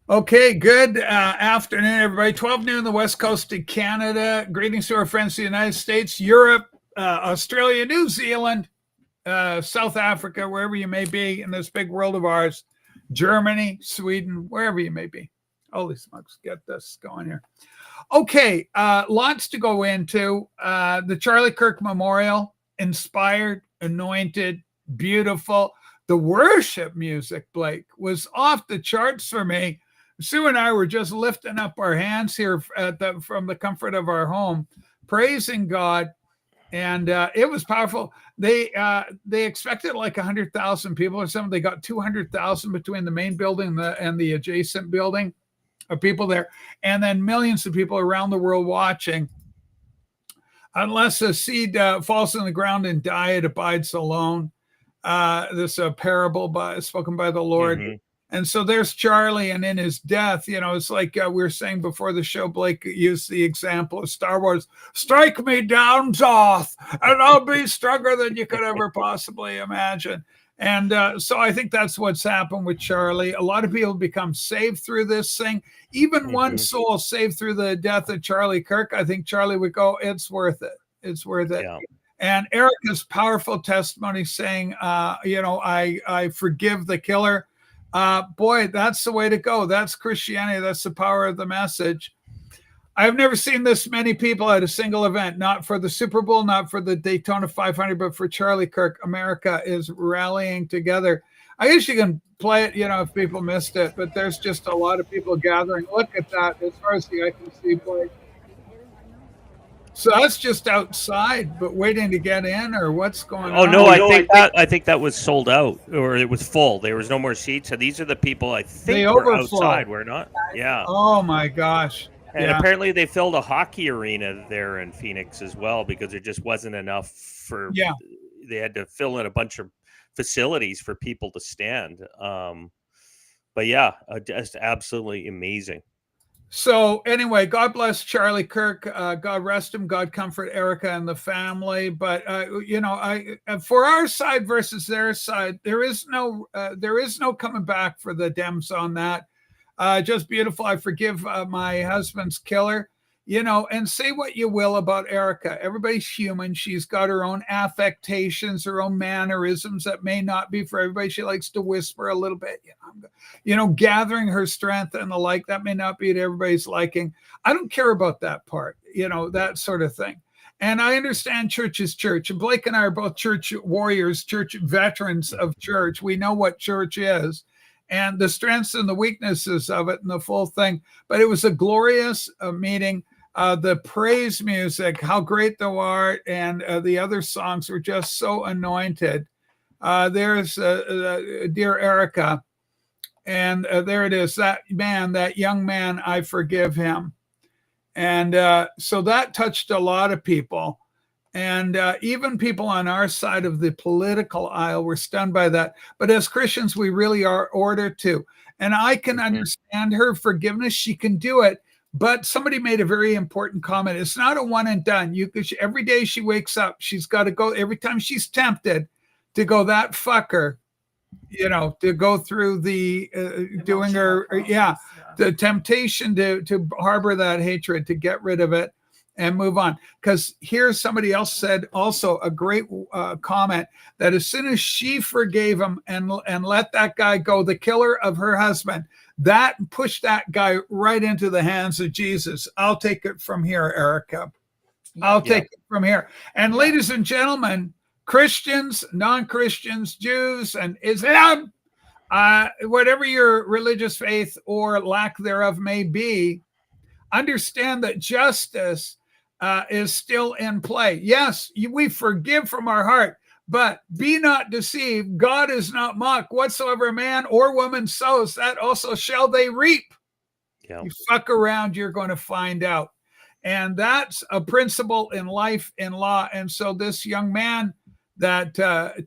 Okay, good afternoon, everybody. 12 noon, the West Coast of Canada. Greetings to our friends in the United States, Europe, Australia, New Zealand, South Africa, wherever you may be in this big world of ours, Germany, Sweden, wherever you may be. Holy smokes, get this going here. Okay, lots to go into. The Charlie Kirk Memorial, inspired, anointed, beautiful. The worship music, Blake, was off the charts for me. Sue and I were just lifting up our hands here from the comfort of our home, praising God, and it was powerful. They expected like 100,000 people or something. They got 200,000 between the main building and the adjacent building of people there, and then millions of people around the world watching. Unless a seed falls in the ground and die, it abides alone. This is a parable spoken by the Lord. Mm-hmm. And so there's Charlie, and in his death, it's like we were saying before the show, Blake used the example of Star Wars, strike me down, Zoth, and I'll be stronger than you could ever possibly imagine. And so I think that's what's happened with Charlie. A lot of people become saved through this thing. Even one soul saved through the death of Charlie Kirk, I think Charlie would go, it's worth it. It's worth it. Yeah. And Erica's powerful testimony saying, I forgive the killer. Boy, that's the way to go. That's Christianity. That's the power of the message. I've never seen this many people at a single event, not for the Super Bowl, not for the Daytona 500, but for Charlie Kirk. America is rallying together. I guess you can play it, if people missed it, but there's just a lot of people gathering. Look at that as far as the eye can see, Blake. So that's just outside, but waiting to get in, or what's going on? Oh no, I think that was sold out, or it was full. There was no more seats. So these are the people I think were outside. We're not. Yeah. Oh my gosh. And apparently they filled a hockey arena there in Phoenix as well, because there just wasn't enough for. Yeah. They had to fill in a bunch of facilities for people to stand. But yeah, just absolutely amazing. So anyway, God bless Charlie Kirk. God rest him. God comfort Erica and the family. But for our side versus their side, there is no coming back for the Dems on that. Just beautiful. I forgive my husband's killer. And say what you will about Erica. Everybody's human. She's got her own affectations, her own mannerisms that may not be for everybody. She likes to whisper a little bit, gathering her strength and the like. That may not be to everybody's liking. I don't care about that part, that sort of thing. And I understand church is church. And Blake and I are both church warriors, church veterans of church. We know what church is and the strengths and the weaknesses of it and the full thing. But it was a glorious meeting. The praise music, how great thou art, and the other songs were just so anointed. There's dear Erica, and there it is, that young man, I forgive him. And so that touched a lot of people. And even people on our side of the political aisle were stunned by that. But as Christians, we really are ordered to. And I can understand her forgiveness. She can do it. But somebody made a very important comment. It's not a one and done. Every day she wakes up, she's got to go. Every time she's tempted to go, that fucker, to go through the doing her, the temptation to harbor that hatred, to get rid of it and move on. Because here's somebody else said also a great comment that as soon as she forgave him and let that guy go, the killer of her husband, that pushed that guy right into the hands of Jesus. I'll take it from here, Erica. I'll take it from here. And ladies and gentlemen, Christians, non-Christians, Jews, and Islam, whatever your religious faith or lack thereof may be, understand that justice is still in play. Yes, we forgive from our heart, but be not deceived. God is not mocked. Whatsoever man or woman sows, that also shall they reap. Yeah. You fuck around, you're going to find out. And that's a principle in life, in law. And so this young man that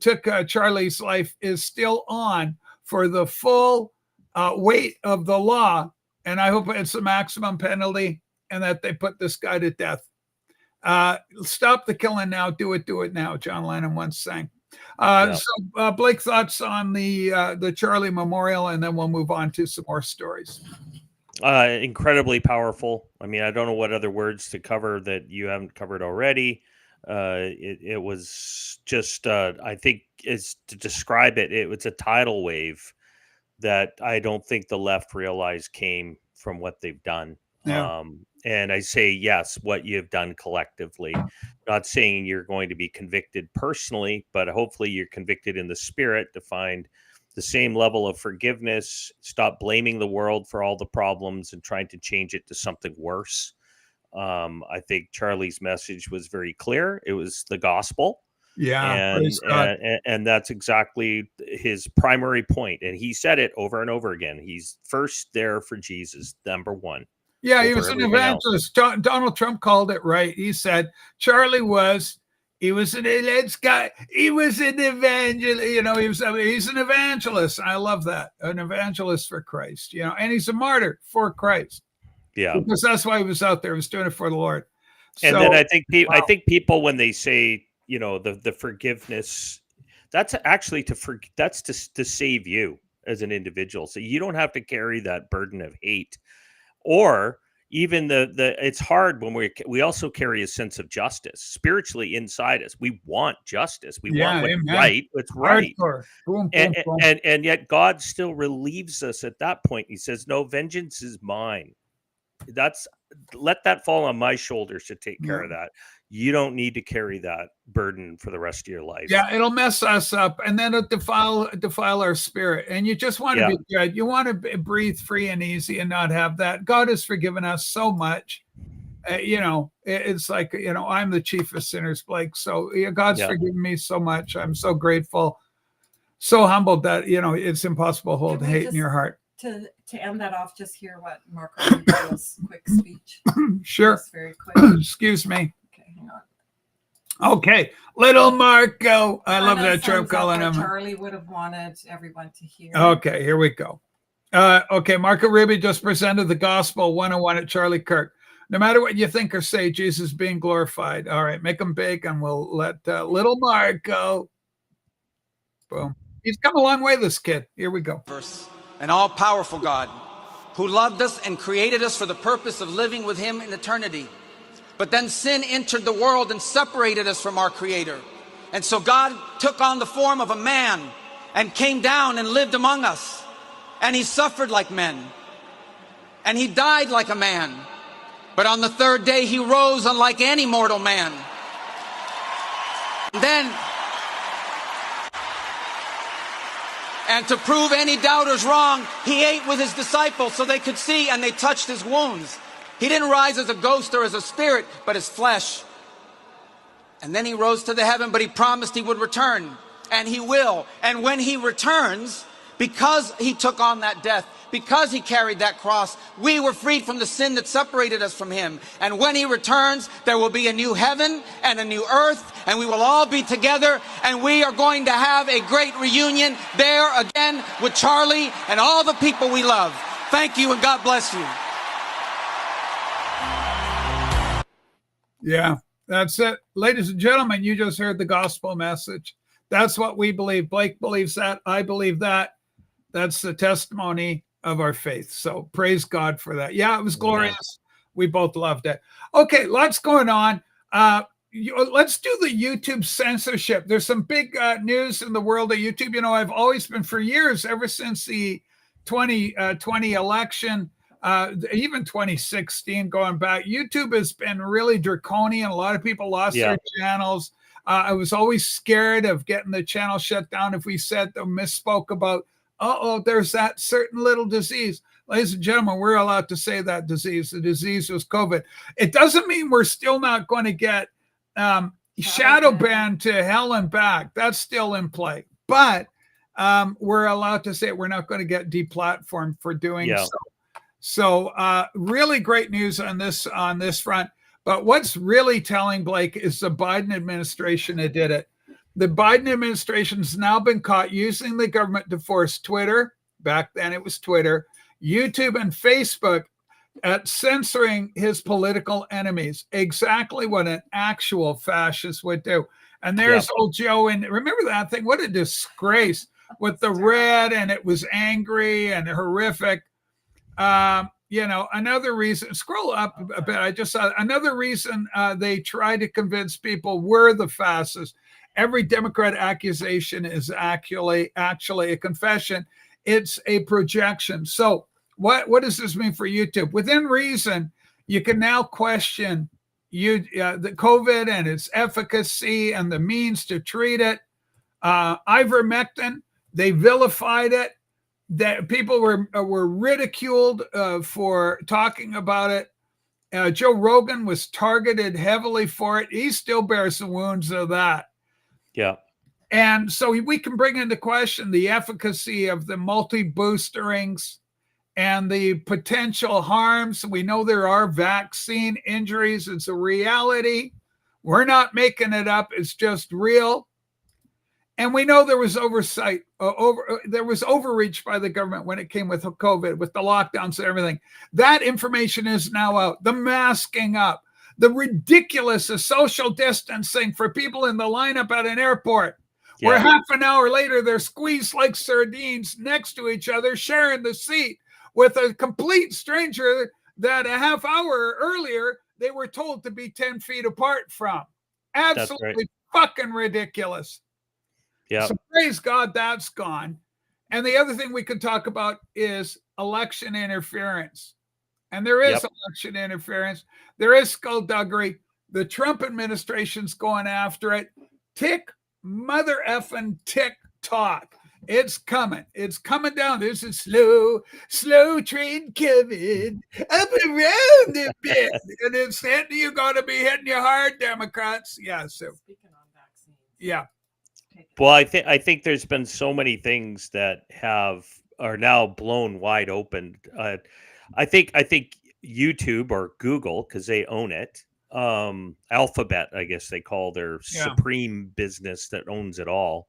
took Charlie's life is still on for the full weight of the law. And I hope it's the maximum penalty and that they put this guy to death. Stop the killing now. Do it now, John Lennon once sang. Yeah. So, Blake, thoughts on the Charlie Memorial, and then we'll move on to some more stories. Incredibly powerful. I mean, I don't know what other words to cover that you haven't covered already. It was just, I think, is to describe it. It was a tidal wave that I don't think the left realized came from what they've done. Yeah. And I say, yes, what you've done collectively. Not saying you're going to be convicted personally, but hopefully you're convicted in the spirit to find the same level of forgiveness, stop blaming the world for all the problems and trying to change it to something worse. I think Charlie's message was very clear. It was the gospel. Yeah, And that's exactly his primary point. And he said it over and over again. He's first there for Jesus, number one. Yeah, he was an evangelist. Donald Trump called it right. He said Charlie was an evangelist. He's an evangelist. I love that. An evangelist for Christ, and he's a martyr for Christ. Yeah. Because that's why he was out there. He was doing it for the Lord. And then I think people, when they say, the forgiveness, that's actually to save you as an individual. So you don't have to carry that burden of hate, or even it's hard when we also carry a sense of justice spiritually inside us. We want justice. We want what's right. What's right. Boom, and yet God still relieves us at that point. He says, no, vengeance is mine. Let that fall on my shoulders to take care of that. You don't need to carry that burden for the rest of your life. Yeah, it'll mess us up, and then it'll defile our spirit. And you just want to be good. You want to breathe free and easy and not have that. God has forgiven us so much. It's like, I'm the chief of sinners, Blake. So God's forgiven me so much. I'm so grateful, so humbled that, it's impossible to hold hate in your heart. To end that off, just hear what Marco Rubio's quick speech. Sure. Just very quick. Excuse me. Okay, hang on. Okay, little Marco. I love that Trump calling him. Charlie would have wanted everyone to hear. Okay, here we go. Okay, Marco Rubio just presented the gospel 101 at Charlie Kirk. No matter what you think or say, Jesus is being glorified. All right, make them big, and we'll let little Marco. Boom. He's come a long way, this kid. Here we go. An all-powerful God who loved us and created us for the purpose of living with him in eternity. But then sin entered the world and separated us from our Creator. And so God took on the form of a man and came down and lived among us. And he suffered like men. And he died like a man. But on the third day he rose unlike any mortal man. And to prove any doubters wrong, he ate with his disciples so they could see, and they touched his wounds. He didn't rise as a ghost or as a spirit, but as flesh. And then he rose to the heaven, but he promised he would return, and he will. And when he returns, because he took on that death, because he carried that cross, we were freed from the sin that separated us from him. And when he returns, there will be a new heaven and a new earth, and we will all be together, and we are going to have a great reunion there again with Charlie and all the people we love. Thank you, and God bless you. Yeah, that's it. Ladies and gentlemen, you just heard the gospel message. That's what we believe. Blake believes that. I believe that. That's the testimony of our faith. So praise God for that. Yeah, it was glorious. We both loved it. Okay, lots going on. Let's do the YouTube censorship. There's some big news in the world of YouTube. I've always been, for years, ever since the 2020 election, even 2016 going back, YouTube has been really draconian. A lot of people lost their channels. I was always scared of getting the channel shut down if we said or misspoke about, there's that certain little disease. Ladies and gentlemen, we're allowed to say that disease. The disease was COVID. It doesn't mean we're still not going to get shadow banned to hell and back. That's still in play. But we're allowed to say it. We're not going to get deplatformed for doing so. So really great news on this front. But what's really telling, Blake, is the Biden administration that did it. The Biden administration has now been caught using the government to force Twitter, back then it was Twitter, YouTube and Facebook at censoring his political enemies, exactly what an actual fascist would do. And there's old Joe. And remember that thing? What a disgrace with the red, and it was angry and horrific. Another reason, scroll up a bit. I just saw another reason they try to convince people we're the fascists. Every Democrat accusation is actually a confession. It's a projection. So what does this mean for YouTube? Within reason, you can now question the COVID and its efficacy and the means to treat it. Ivermectin, they vilified it. That people were ridiculed for talking about it. Joe Rogan was targeted heavily for it. He still bears the wounds of that. Yeah. And so we can bring into question the efficacy of the multi-boosterings and the potential harms. We know there are vaccine injuries. It's a reality. We're not making it up. It's just real. And we know there was oversight, there was overreach by the government when it came with COVID, with the lockdowns and everything. That information is now out. The masking up, the ridiculous social distancing for people in the lineup at an airport, where half an hour later they're squeezed like sardines next to each other, sharing the seat with a complete stranger that a half hour earlier they were told to be 10 feet apart from. Absolutely fucking ridiculous. Yeah. So praise God that's gone. And the other thing we could talk about is election interference. And there is election interference. There is skullduggery. The Trump administration's going after it. Mother effing tick-tock. It's coming. It's coming down. This is slow train coming up around a bit. And it's hitting you, got to be hitting you hard, Democrats. Yeah, so. Speaking on vaccines. Yeah. Well, I think there's been so many things that are now blown wide open. I think YouTube or Google, because they own it, Alphabet, I guess they call their supreme business that owns it all,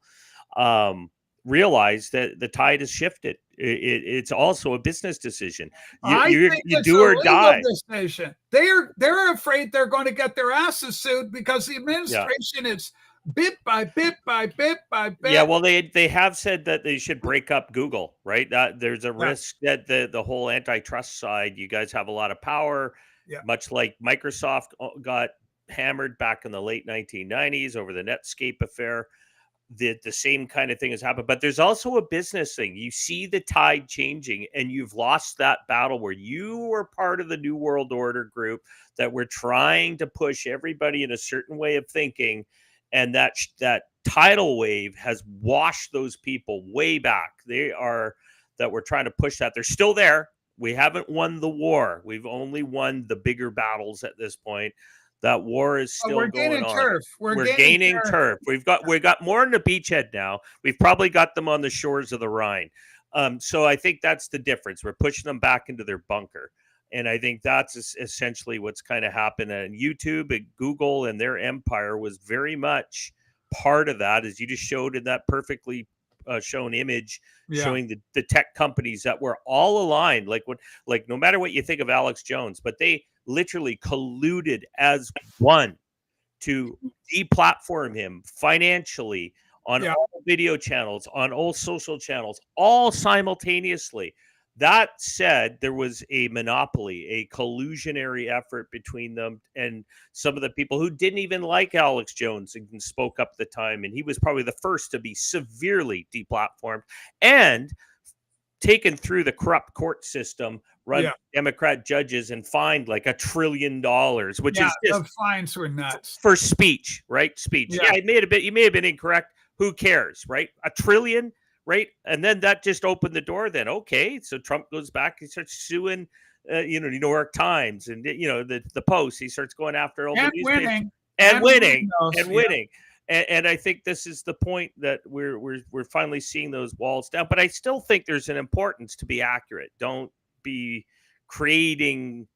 realize that the tide has shifted. It's also a business decision. You do or die. Decision. They're afraid they're going to get their asses sued because the administration is bit by bit by bit by bit. Yeah, well, they have said that they should break up Google, right? That there's a risk that the whole antitrust side, you guys have a lot of power, much like Microsoft got hammered back in the late 1990s over the Netscape affair. The same kind of thing has happened, but there's also a business thing. You see the tide changing, and you've lost that battle where you were part of the New World Order group that were trying to push everybody in a certain way of thinking. And that tidal wave has washed those people way back. That we're trying to push that. They're still there. We haven't won the war. We've only won the bigger battles at this point. That war is still going on. Turf. We're gaining turf. We've got more in the beachhead now. We've probably got them on the shores of the Rhine. So I think that's the difference. We're pushing them back into their bunker. And I think that's essentially what's kind of happened. And YouTube and Google and their empire was very much part of that, as you just showed in that perfectly shown image, showing the tech companies that were all aligned. Like no matter what you think of Alex Jones, but they literally colluded as one to deplatform him financially on all video channels, on all social channels, all simultaneously. That said, there was a monopoly, a collusionary effort between them and some of the people who didn't even like Alex Jones and spoke up at the time. And he was probably the first to be severely deplatformed and taken through the corrupt court system, run Democrat judges, and fined like $1 trillion, which is just the fines were nuts for speech, right? Speech. Yeah, you may have been incorrect. Who cares, right? $1 trillion. Right. And then that just opened the door. Then, okay. So Trump goes back. He starts suing, the New York Times and, the Post. He starts going after all the newspapers and winning. And I think this is the point that we're finally seeing those walls down. But I still think there's an importance to be accurate. Don't be creating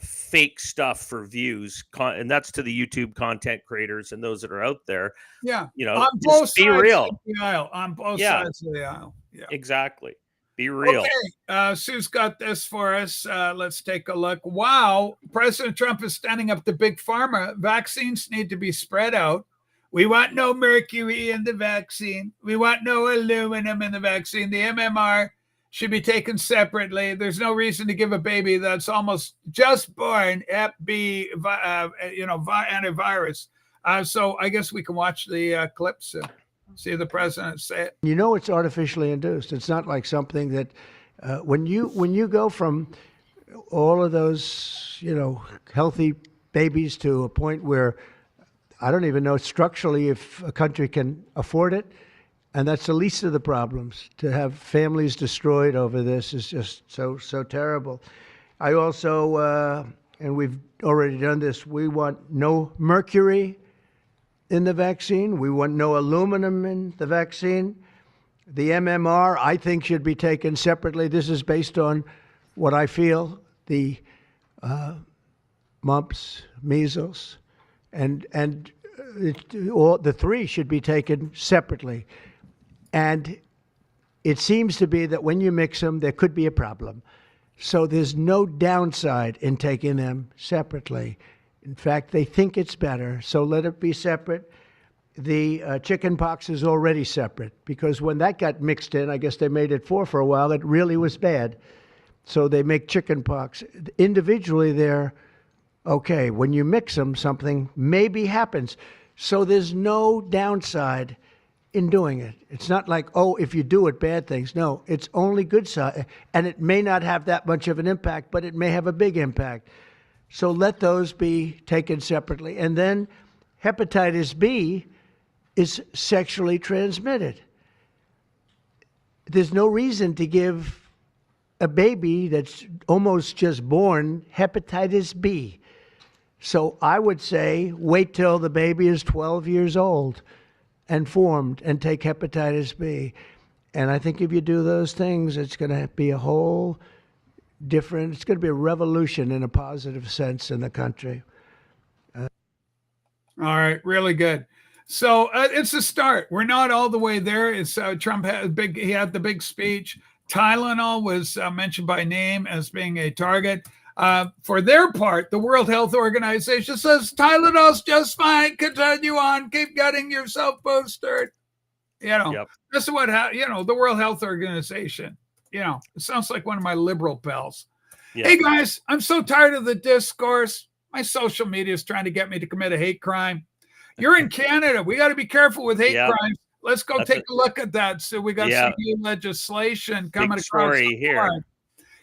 fake stuff for views, and that's to the YouTube content creators and those that are out there. On both sides real. of the aisle. On both sides of the aisle. Yeah, exactly. Be real. Okay, Sue's got this for us. Let's take a look. Wow, President Trump is standing up to big pharma. Vaccines need to be spread out. We want no mercury in the vaccine. We want no aluminum in the vaccine. The MMR should be taken separately. There's no reason to give a baby that's almost just born Hep B, antivirus. So I guess we can watch the clips and see the president say it. You know, it's artificially induced. It's not like something that when you go from all of those, healthy babies to a point where I don't even know structurally if a country can afford it. And that's the least of the problems. To have families destroyed over this is just so terrible. I also, and we've already done this, we want no mercury in the vaccine. We want no aluminum in the vaccine. The MMR, I think, should be taken separately. This is based on what I feel, the mumps, measles, and all the three should be taken separately. And it seems to be that when you mix them, there could be a problem. So there's no downside in taking them separately. In fact, they think it's better, so let it be separate. The chicken pox is already separate because when that got mixed in, I guess they made it for a while, it really was bad. So they make chicken pox. Individually, they're okay. When you mix them, something maybe happens. So there's no downside in doing it. It's not like, oh, if you do it, bad things. No, it's only good side. And it may not have that much of an impact, but it may have a big impact. So let those be taken separately. And then hepatitis B is sexually transmitted. There's no reason to give a baby that's almost just born hepatitis B. So I would say wait till the baby is 12 years old and formed and take hepatitis B. And I think if you do those things, it's going to be a whole different, it's going to be a revolution in a positive sense in the country. All right, really good. So it's a start. We're not all the way there. It's Trump had he had the big speech. Tylenol was mentioned by name as being a target. For their part, the World Health Organization says Tylenol's just fine. Continue on. Keep getting yourself boosted. Yep. This is what, the World Health Organization, it sounds like one of my liberal pals. Yep. Hey, guys, I'm so tired of the discourse. My social media is trying to get me to commit a hate crime. You're in Canada. We got to be careful with hate crimes. Let's go take a look at that. So we got some new legislation coming across the here.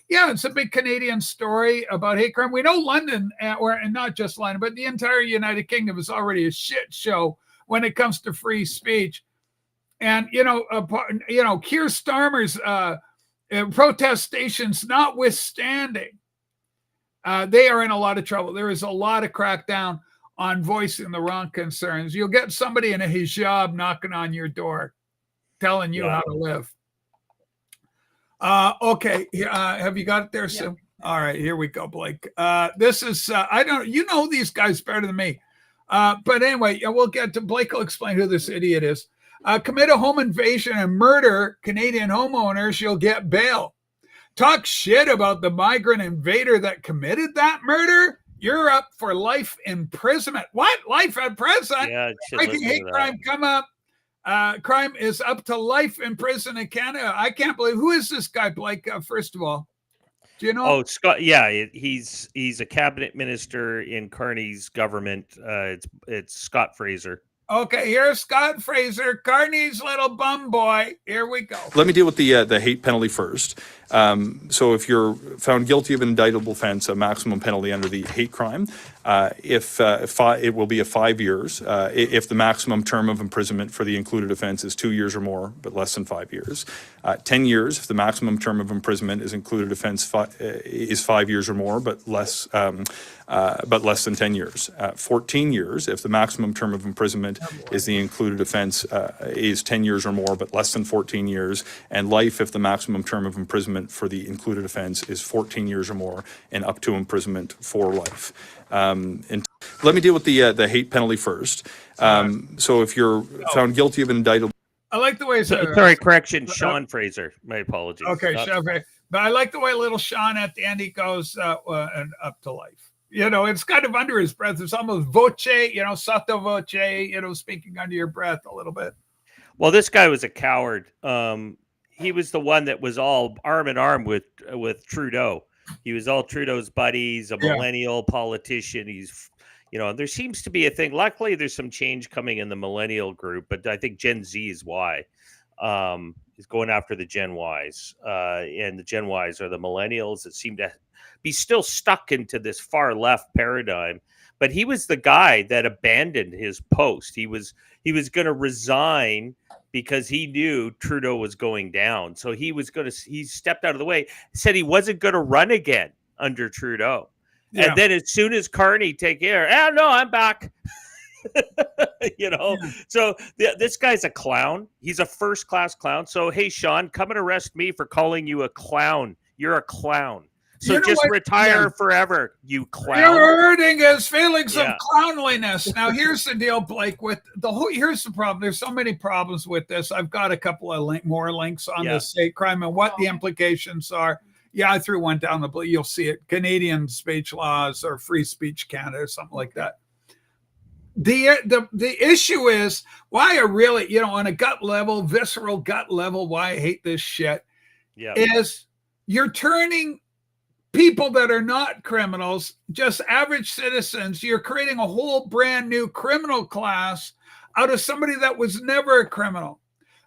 Yeah, it's a big Canadian story about hate crime. We know London, and not just London, but the entire United Kingdom is already a shit show when it comes to free speech. And Keir Starmer's protest stations notwithstanding, they are in a lot of trouble. There is a lot of crackdown on voicing the wrong concerns. You'll get somebody in a hijab knocking on your door, telling you how to live. Okay. Have you got it there, Sue? All right, here we go, Blake. This is, these guys better than me. But anyway, we'll get to Blake will explain who this idiot is. Commit a home invasion and murder Canadian homeowners, you'll get bail. Talk shit about the migrant invader that committed that murder, you're up for life imprisonment. What? Life imprisonment? Yeah, making hate crime come up. Crime is up to life in prison in Canada. I can't believe. Who is this guy, Blake? First of all, do you know? Oh, Scott. Yeah, he's a cabinet minister in Carney's government. It's Scott Fraser. Okay, here's Scott Fraser, Carney's little bum boy. Here we go. Let me deal with the hate penalty first. So if you're found guilty of an indictable offense, a maximum penalty under the hate crime, it will be 5 years. If the maximum term of imprisonment for the included offense is 2 years or more, but less than 5 years. 10 years if the maximum term of imprisonment is included offense is 5 years or more, but less than 10 years. 14 years if the maximum term of imprisonment is the included offense is 10 years or more, but less than 14 years. And life if the maximum term of imprisonment for the included offense is 14 years or more, and up to imprisonment for life. And let me deal with the hate penalty first. So if you're found guilty of an indictable, I like the way. Sorry, correction, Sean Fraser. My apologies. Okay, Sean Fraser. But I like the way little Sean at the end he goes and up to life. It's kind of under his breath. It's almost voce, sotto voce, speaking under your breath a little bit. Well, this guy was a coward. He was the one that was all arm in arm with Trudeau. He was all Trudeau's buddies, a millennial politician. He's, there seems to be a thing. Luckily, there's some change coming in the millennial group, but I think Gen Z is why. He's going after the Gen Ys, and the Gen Ys are the millennials that seem to be still stuck into this far left paradigm. But he was the guy that abandoned his post. He was going to resign because he knew Trudeau was going down. So he stepped out of the way, said he wasn't going to run again under Trudeau. Yeah. And then as soon as Carney take air, no, I'm back. So this guy's a clown. He's a first-class clown. So, hey, Sean, come and arrest me for calling you a clown. You're a clown. So just retire forever, you clown. You're hurting his feelings of clownliness. Now, here's the deal, Blake. Here's the problem. There's so many problems with this. I've got a couple of more links on the state crime and what the implications are. Yeah, I threw one down the. You'll see it. Canadian speech laws or Free Speech Canada or something like that. The issue is why I really, on a gut level, visceral gut level, why I hate this shit is you're turning people that are not criminals, just average citizens, you're creating a whole brand new criminal class out of somebody that was never a criminal.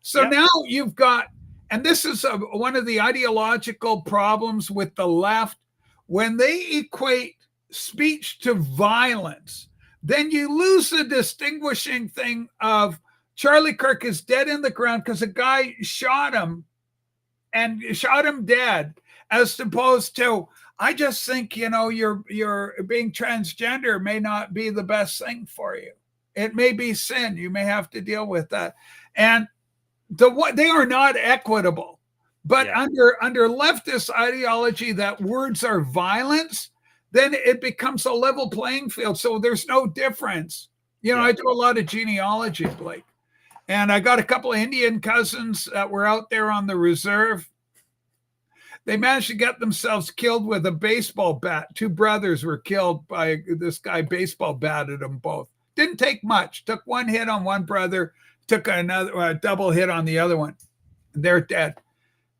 So now you've got, and this is one of the ideological problems with the left, when they equate speech to violence, then you lose the distinguishing thing of Charlie Kirk is dead in the ground because a guy shot him and shot him dead, as opposed to, I just think, you're being transgender may not be the best thing for you. It may be sin. You may have to deal with that. And they are not equitable. But under leftist ideology that words are violence, then it becomes a level playing field. So there's no difference. I do a lot of genealogy, Blake. And I got a couple of Indian cousins that were out there on the reserve. They managed to get themselves killed with a baseball bat. Two brothers were killed by this guy, baseball batted them both. Didn't take much. Took one hit on one brother, took another double hit on the other one. They're dead.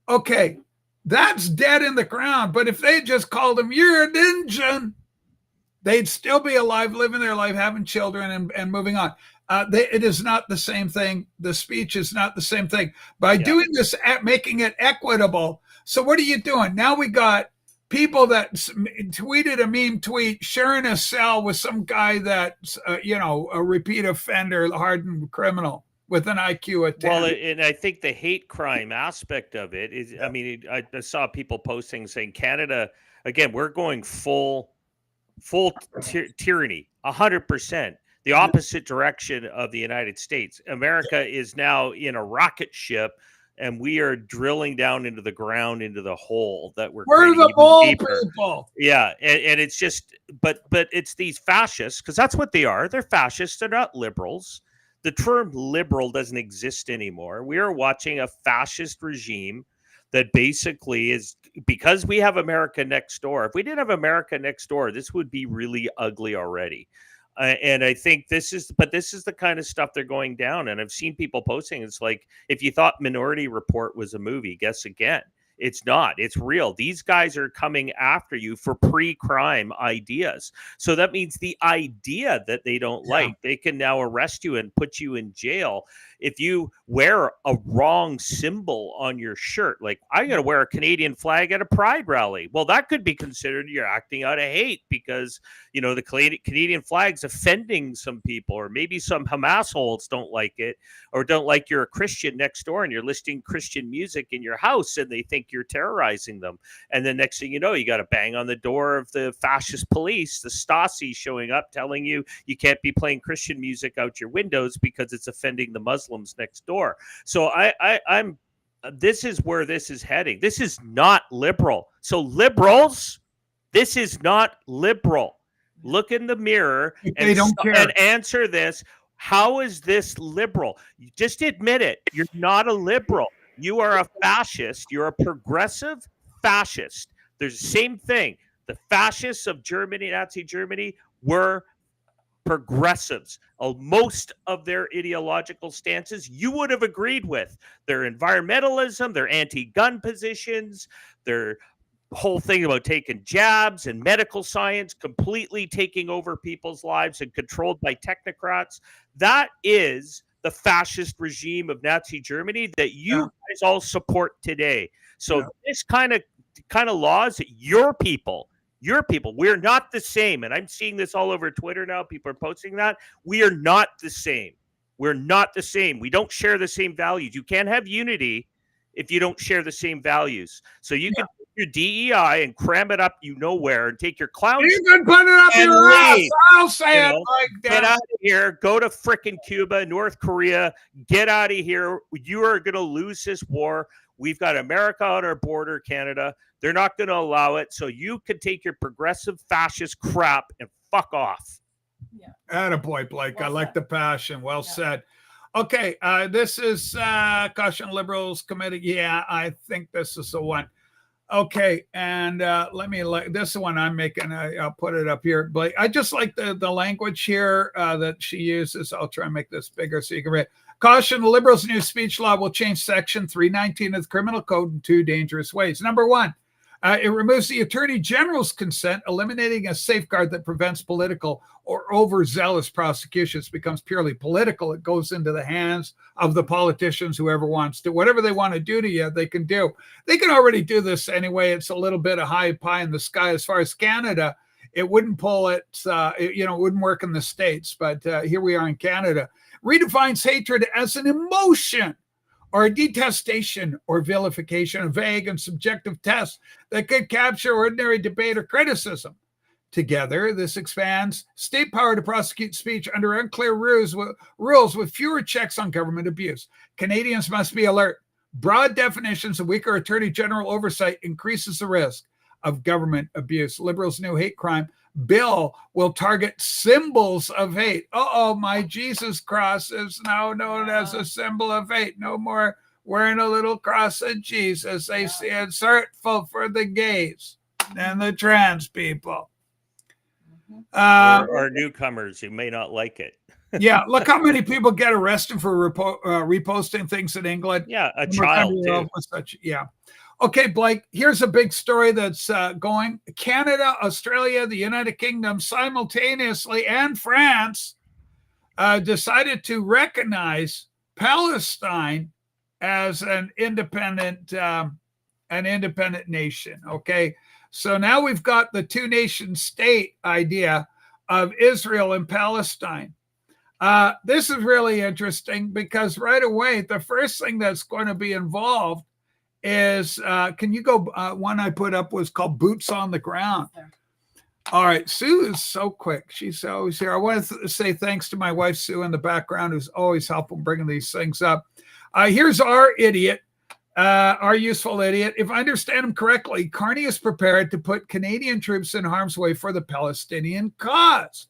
Okay. That's dead in the ground. But if they just called him, you're an Indian, they'd still be alive, living their life, having children and moving on. It is not the same thing. The speech is not the same thing. By doing this, making it equitable. So what are you doing? Now we got people that tweeted a meme tweet, sharing a cell with some guy that's, a repeat offender, hardened criminal with an IQ of 10. Well, and I think the hate crime aspect of it is, I saw people posting saying Canada, again, we're going full tyranny, 100%. The opposite direction of the United States. America is now in a rocket ship, and we are drilling down into the ground, into the hole that we're the ball people. Yeah, and it's just, but it's these fascists, because that's what they are. They're fascists. They're not liberals. The term liberal doesn't exist anymore. We are watching a fascist regime that basically is, because we have America next door. If we didn't have America next door, this would be really ugly already. And I think this is the kind of stuff they're going down. And I've seen people posting, it's like, if you thought Minority Report was a movie, guess again. It's not. It's real. These guys are coming after you for pre-crime ideas. So that means the idea that they don't like, they can now arrest you and put you in jail if you wear a wrong symbol on your shirt. Like, I'm going to wear a Canadian flag at a pride rally. Well, that could be considered you're acting out of hate because, the Canadian flag's offending some people, or maybe some Hamas holds don't like it, or don't like you're a Christian next door and you're listening Christian music in your house and they think you're terrorizing them. And then next thing you know, you got to bang on the door of the fascist police, the Stasi, showing up telling you can't be playing Christian music out your windows because it's offending the Muslims next door. So I'm this is where this is heading. This is not liberal. So liberals, this is not liberal. Look in the mirror and answer this. How is this liberal? Just admit it. You're not a liberal. You are a fascist. You're a progressive fascist. There's the same thing. The fascists of Germany, Nazi Germany, were progressives. Most of their ideological stances you would have agreed with. Their environmentalism, their anti-gun positions, their whole thing about taking jabs and medical science completely taking over people's lives and controlled by technocrats. That is the fascist regime of Nazi Germany that you guys all support today. So this kind of laws, your people, we're not the same. And I'm seeing this all over Twitter now. People are posting that. We are not the same. We're not the same. We don't share the same values. You can't have unity if you don't share the same values. So you can take your DEI and cram it up where and take your clown. You can put it up your ass. I'll say it like that. Get out of here. Go to frickin' Cuba, North Korea. Get out of here. You are going to lose this war. We've got America on our border, Canada. They're not going to allow it. So you can take your progressive fascist crap and fuck off. Yeah. Attaboy, Blake. Well I like the passion. Well said. Okay. This is Caution Liberals Committee. Yeah, I think this is the one. Okay. And this is the one I'm making. I'll put it up here. Blake, I just like the language here that she uses. I'll try and make this bigger so you can read. Caution, the Liberals' new speech law will change Section 319 of the Criminal Code in 2 dangerous ways. Number 1, it removes the Attorney General's consent, eliminating a safeguard that prevents political or overzealous prosecutions. It becomes purely political. It goes into the hands of the politicians, whoever wants to. Whatever they want to do to you, they can do. They can already do this anyway. It's a little bit of high pie in the sky. As far as Canada, it wouldn't pull it, it wouldn't work in the States. But here we are in Canada. Redefines hatred as an emotion or a detestation or vilification, a vague and subjective test that could capture ordinary debate or criticism. Together, this expands state power to prosecute speech under unclear rules with fewer checks on government abuse. Canadians must be alert. Broad definitions and weaker Attorney General oversight increases the risk of government abuse. Liberals' new hate crime bill will target symbols of hate. My Jesus cross is now known as a symbol of hate. No more wearing a little cross of Jesus. They see it's hurtful for the gays and the trans people. Or newcomers who may not like it. Yeah, look how many people get arrested for reposting things in England. Yeah, a child too. Okay, Blake, here's a big story that's going. Canada, Australia, the United Kingdom simultaneously, and France decided to recognize Palestine as an independent nation. Okay, so now we've got the 2-nation state idea of Israel and Palestine. This is really interesting because right away, the first thing that's going to be involved is, can you go, one I put up was called Boots on the Ground. All right, Sue is so quick. She's always here. I want to say thanks to my wife, Sue, in the background, who's always helping bringing these things up. Here's our idiot, our useful idiot. If I understand him correctly, Carney is prepared to put Canadian troops in harm's way for the Palestinian cause.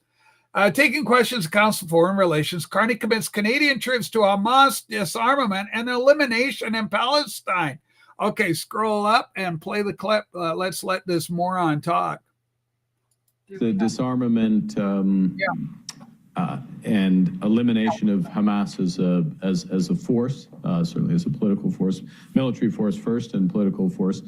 Taking questions of Council of Foreign Relations, Carney commits Canadian troops to Hamas disarmament and elimination in Palestine. Okay, scroll up and play the clip. Let's let this moron talk. The disarmament and elimination of Hamas as a force, certainly as a political force, military force first and political force,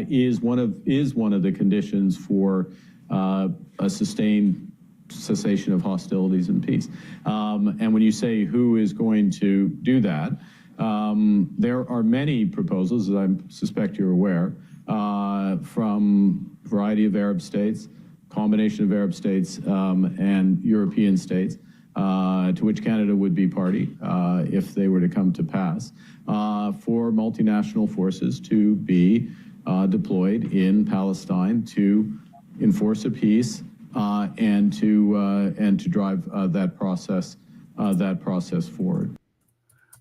is one of the conditions for a sustained cessation of hostilities and peace. And when you say who is going to do that, there are many proposals, as I suspect you're aware, from a variety of Arab states, combination of Arab states and European states, to which Canada would be party if they were to come to pass, for multinational forces to be deployed in Palestine to enforce a peace and to drive that process forward.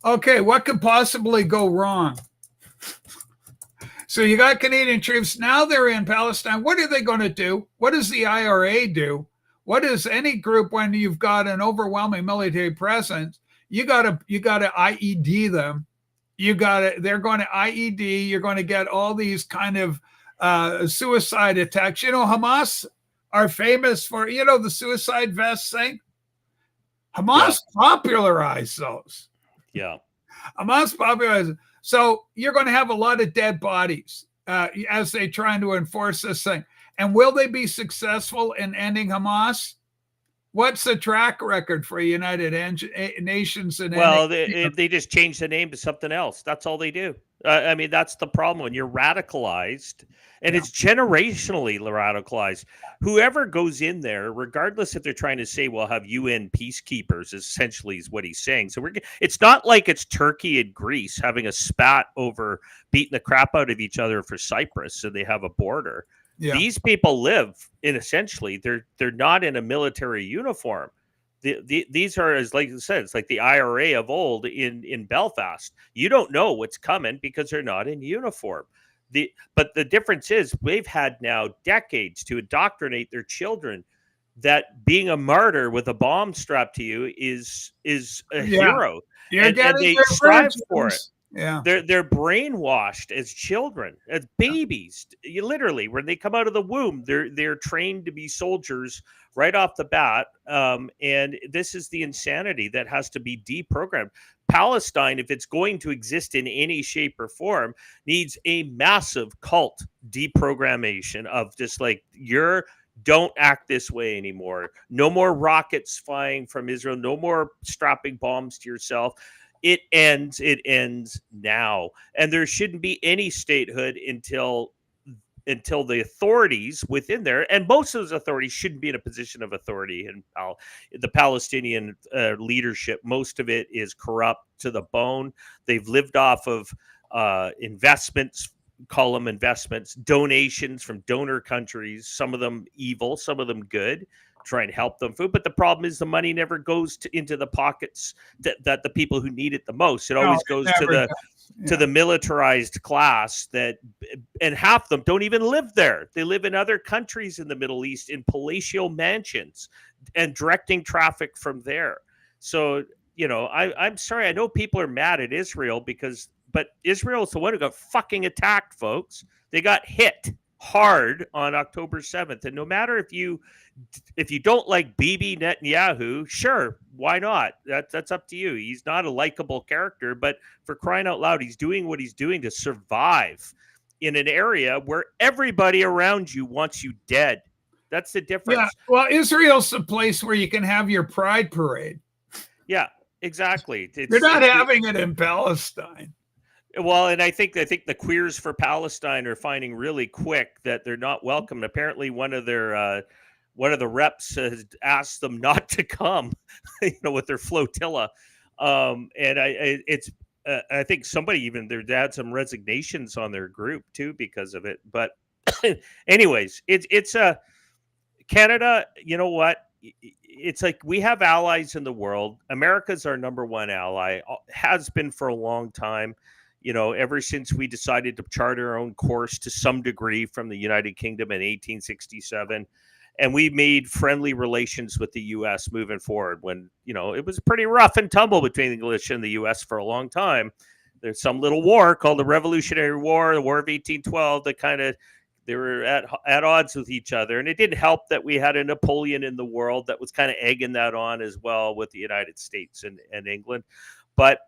Okay, what could possibly go wrong? So you got Canadian troops. Now they're in Palestine. What are they going to do? What does the IRA do? What does any group when you've got an overwhelming military presence? You got to IED them. They're going to IED. You're going to get all these kind of suicide attacks. Hamas are famous for, the suicide vest thing. Hamas popularized those. Yeah. Hamas popularized. So you're going to have a lot of dead bodies as they trying to enforce this thing. And will they be successful in ending Hamas? What's the track record for United Nations? And well, they just change the name to something else. That's all they do. I mean, that's the problem when you're radicalized, and it's generationally radicalized. Whoever goes in there, regardless if they're trying to say, "Well, have UN peacekeepers," essentially is what he's saying. So it's not like it's Turkey and Greece having a spat over beating the crap out of each other for Cyprus, so they have a border. Yeah. These people live in essentially they're not in a military uniform. These are, as like I said, it's like the IRA of old in Belfast. You don't know what's coming because they're not in uniform. But the difference is they've had now decades to indoctrinate their children that being a martyr with a bomb strapped to you is a hero. And they strive for it. Yeah, they're brainwashed as children, as babies. Literally, when they come out of the womb, they're trained to be soldiers right off the bat. And this is the insanity that has to be deprogrammed. Palestine, if it's going to exist in any shape or form, needs a massive cult deprogrammation of just like don't act this way anymore. No more rockets flying from Israel. No more strapping bombs to yourself. It ends now. And there shouldn't be any statehood until the authorities within there, and most of those authorities shouldn't be in a position of authority. And the Palestinian leadership, most of it is corrupt to the bone. They've lived off of investments, call them investments, donations from donor countries, some of them evil, some of them good, try and help them food. But the problem is the money never goes into the pockets that the people who need it the most. It always goes to the militarized class and half them don't even live there. They live in other countries in the Middle East in palatial mansions and directing traffic from there. So, I'm sorry. I know people are mad at Israel but Israel's the one who got fucking attacked, folks. They got hit hard on October 7th. And no matter if you don't like Bibi Netanyahu, sure, why not? That's up to you. He's not a likable character, but for crying out loud, he's doing what he's doing to survive in an area where everybody around you wants you dead. That's the difference. Yeah, well, Israel's the place where you can have your pride parade. Yeah, exactly. You're not having it in Palestine. Well, and I think the Queers for Palestine are finding really quick that they're not welcome. Apparently, one of the reps has asked them not to come, with their flotilla. And I think somebody even there had some resignations on their group too because of it. But anyways, it's Canada. You know what? It's like we have allies in the world. America's our number one ally, has been for a long time. Ever since we decided to chart our own course to some degree from the United Kingdom in 1867. And we made friendly relations with the U.S. moving forward when, it was pretty rough and tumble between the English and the U.S. for a long time. There's some little war called the Revolutionary War, the War of 1812, that they were at odds with each other. And it didn't help that we had a Napoleon in the world that was kind of egging that on as well with the United States and England. But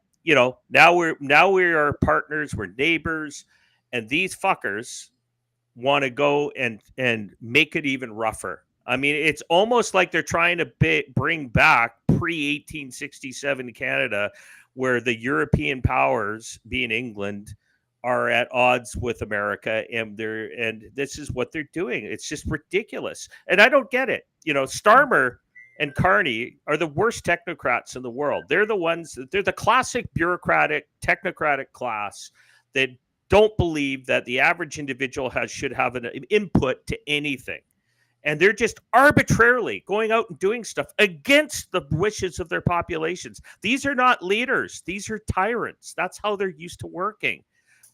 now we are partners, we're neighbors, and these fuckers want to go and make it even rougher. I mean, it's almost like they're trying to bring back pre-1867 Canada, where the European powers, being England, are at odds with America, and this is what they're doing. It's just ridiculous, and I don't get it. Starmer and Carney are the worst technocrats in the world. They're the classic bureaucratic, technocratic class that don't believe that the average individual should have an input to anything. And they're just arbitrarily going out and doing stuff against the wishes of their populations. These are not leaders. These are tyrants. That's how they're used to working.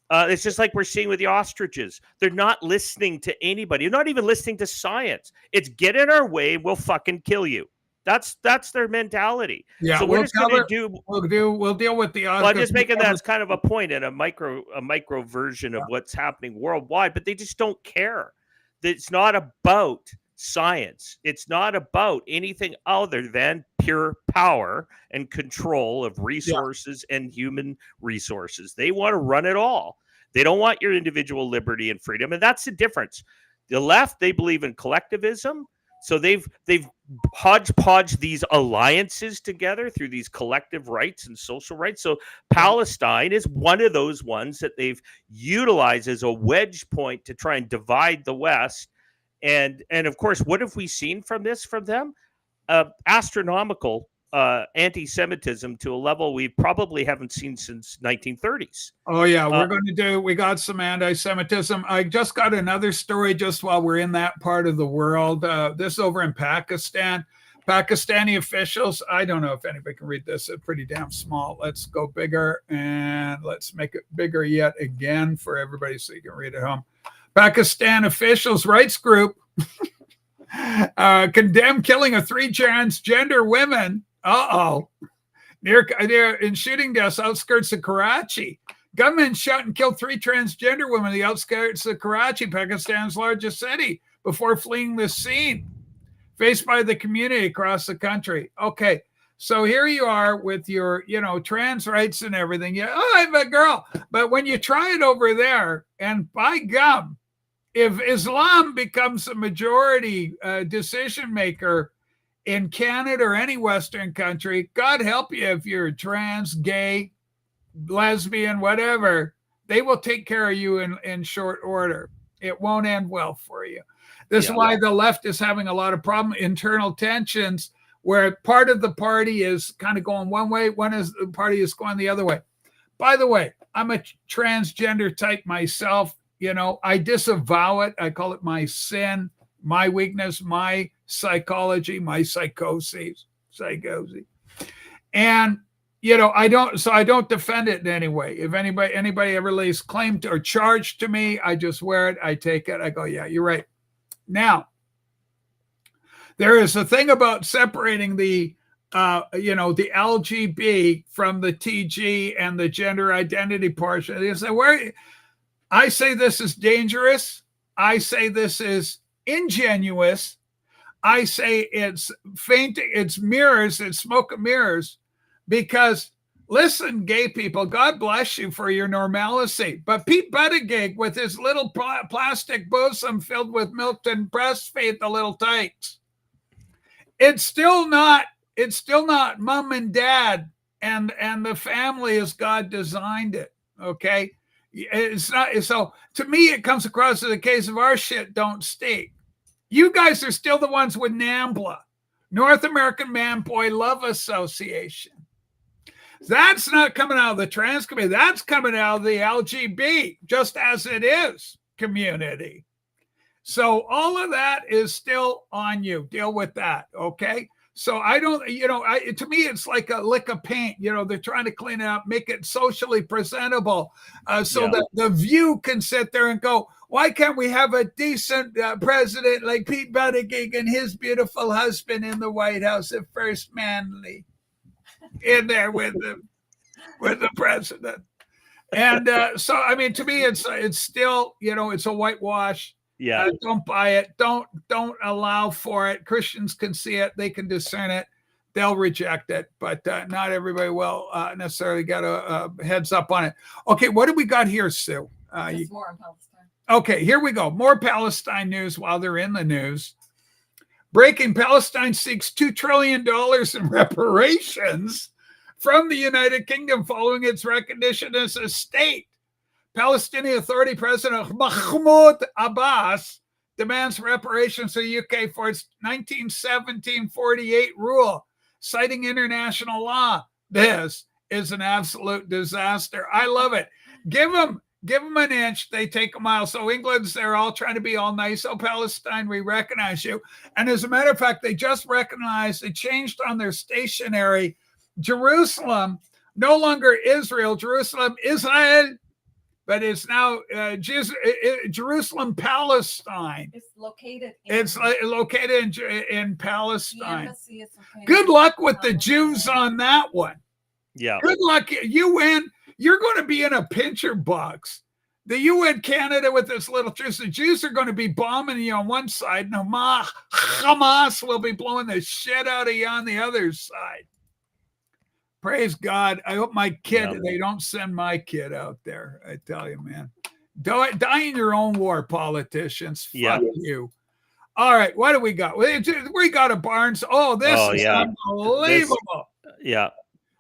It's just like we're seeing with the ostriches. They're not listening to anybody. They're not even listening to science. It's get in our way and we'll fucking kill you. That's their mentality. Yeah, so we're just going to do. We'll deal with the. Well, I'm just making that as kind of a point and a micro version of what's happening worldwide, but they just don't care. It's not about science. It's not about anything other than pure power and control of resources and human resources. They want to run it all. They don't want your individual liberty and freedom, and that's the difference. The left, they believe in collectivism. So they've hodgepodged these alliances together through these collective rights and social rights. So Palestine is one of those ones that they've utilized as a wedge point to try and divide the West. And of course, what have we seen from them? Astronomical anti-Semitism to a level we probably haven't seen since 1930s. Oh yeah, we got some anti-Semitism. I just got another story just while we're in that part of the world. This over in Pakistan. Pakistani officials, I don't know if anybody can read this, it's pretty damn small. Let's go bigger and let's make it bigger yet again for everybody so you can read at home. Pakistan officials rights group condemn killing of 3 transgender women. Near in shooting deaths outskirts of Karachi. Gunmen shot and killed 3 transgender women in the outskirts of Karachi, Pakistan's largest city, before fleeing the scene, faced by the community across the country. Okay, so here you are with your, trans rights and everything. Yeah, I'm a girl. But when you try it over there, and by gum, if Islam becomes a majority decision maker in Canada or any Western country, God help you if you're trans, gay, lesbian, whatever, they will take care of you in short order. It won't end well for you. This is why the left is having a lot of internal tensions, where part of the party is kind of going one way, the party is going the other way. By the way, I'm a transgender type myself. I disavow it. I call it my sin, my weakness, my psychology, my psychosis. And I don't defend it in any way. If anybody ever lays claim to or charge to me, I just wear it, I take it, I go, yeah, you're right. Now, there is a thing about separating the the LGB from the TG and the gender identity portion. They say, I say this is dangerous. I say this is ingenuous. I say it's fainting, it's mirrors, it's smoke and mirrors, because listen, gay people, God bless you for your normalcy. But Pete Buttigieg with his little plastic bosom filled with milk and breastfeed the little tykes. It's still not mom and dad and the family as God designed it. Okay. It's not. So to me, it comes across as a case of our shit don't stink. You guys are still the ones with NAMBLA, North American Man Boy Love Association. That's not coming out of the trans community. That's coming out of the LGB, just as it is community. So all of that is still on you. Deal with that, okay? So I don't, to me, it's like a lick of paint. They're trying to clean it up, make it socially presentable so that the View can sit there and go, why can't we have a decent president like Pete Buttigieg and his beautiful husband in the White House at First Manly in there with the president? And so, I mean, to me, it's still, it's a whitewash. Yeah. Don't buy it. Don't allow for it. Christians can see it. They can discern it. They'll reject it, but not everybody will necessarily get a heads up on it. Okay, what do we got here, Sue? More on Palestine. Okay, here we go. More Palestine news while they're in the news. Breaking: Palestine seeks $2 trillion in reparations from the United Kingdom following its recognition as a state. Palestinian Authority President Mahmoud Abbas demands reparations to the UK for its 1917-48 rule, citing international law. This is an absolute disaster. I love it. Give them an inch, they take a mile. So England's there all trying to be all nice. Oh, Palestine, we recognize you. And as a matter of fact, they just recognized, they changed on their stationery. Jerusalem, no longer Israel, Jerusalem, Israel. but it's now Jerusalem, Palestine. It's located. It's located in the Palestine. embassy is located. Good luck with the Palestine. Jews on that one. Yeah. Good luck. You win. You're going to be in a pincher box. The UN Canada with this little truce. The Jews are going to be bombing you on one side, and Hamas will be blowing the shit out of you on the other side. Praise God. I hope my kid, they don't send my kid out there. I tell you, man. Die in your own war, politicians. Fuck you. All right. What do we got? We got a Barnes. Oh, this is unbelievable.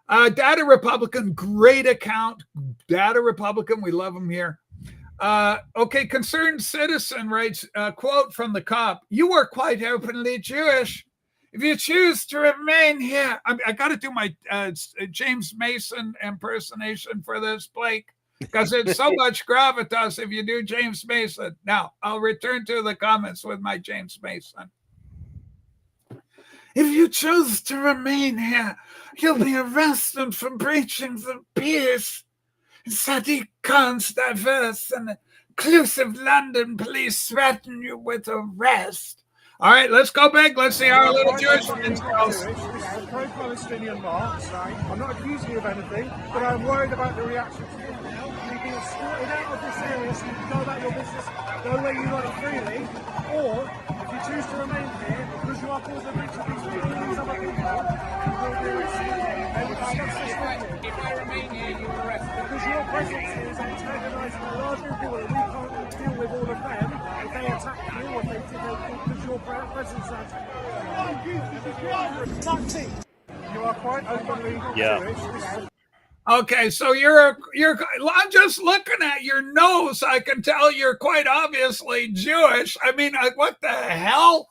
Data Republican, great account. Data Republican, we love him here. Okay, concerned citizen writes, quote from the cop, "You are quite openly Jewish. If you choose to remain here," I got to do my James Mason impersonation for this, Blake, because it's so much gravitas if you do James Mason. Now, I'll return to the comments with my James Mason. "If you choose to remain here, you'll be arrested for breaching the peace. Sadiq Khan's diverse and inclusive London police threaten you with arrest." All right, let's go back. Let's see our little Jewish friends goes. This is a pro-Palestinian march. I'm not accusing you of anything, but I'm worried about the reaction to you. You're being escorted out of this area so you can go about your business, go where you like freely, or if you choose to remain here, because you are causing a breach of peace with other people, you will be arrested. They will discuss this with you. If I remain here, you will arrest me. Because your presence here is antagonising a large group of people, and we can't deal with all of them if they attack you or if they because your presence is antagonising. You are quite openly Jewish. Okay, so you're. I'm just looking at your nose. I can tell you're quite obviously Jewish. I mean, what the hell?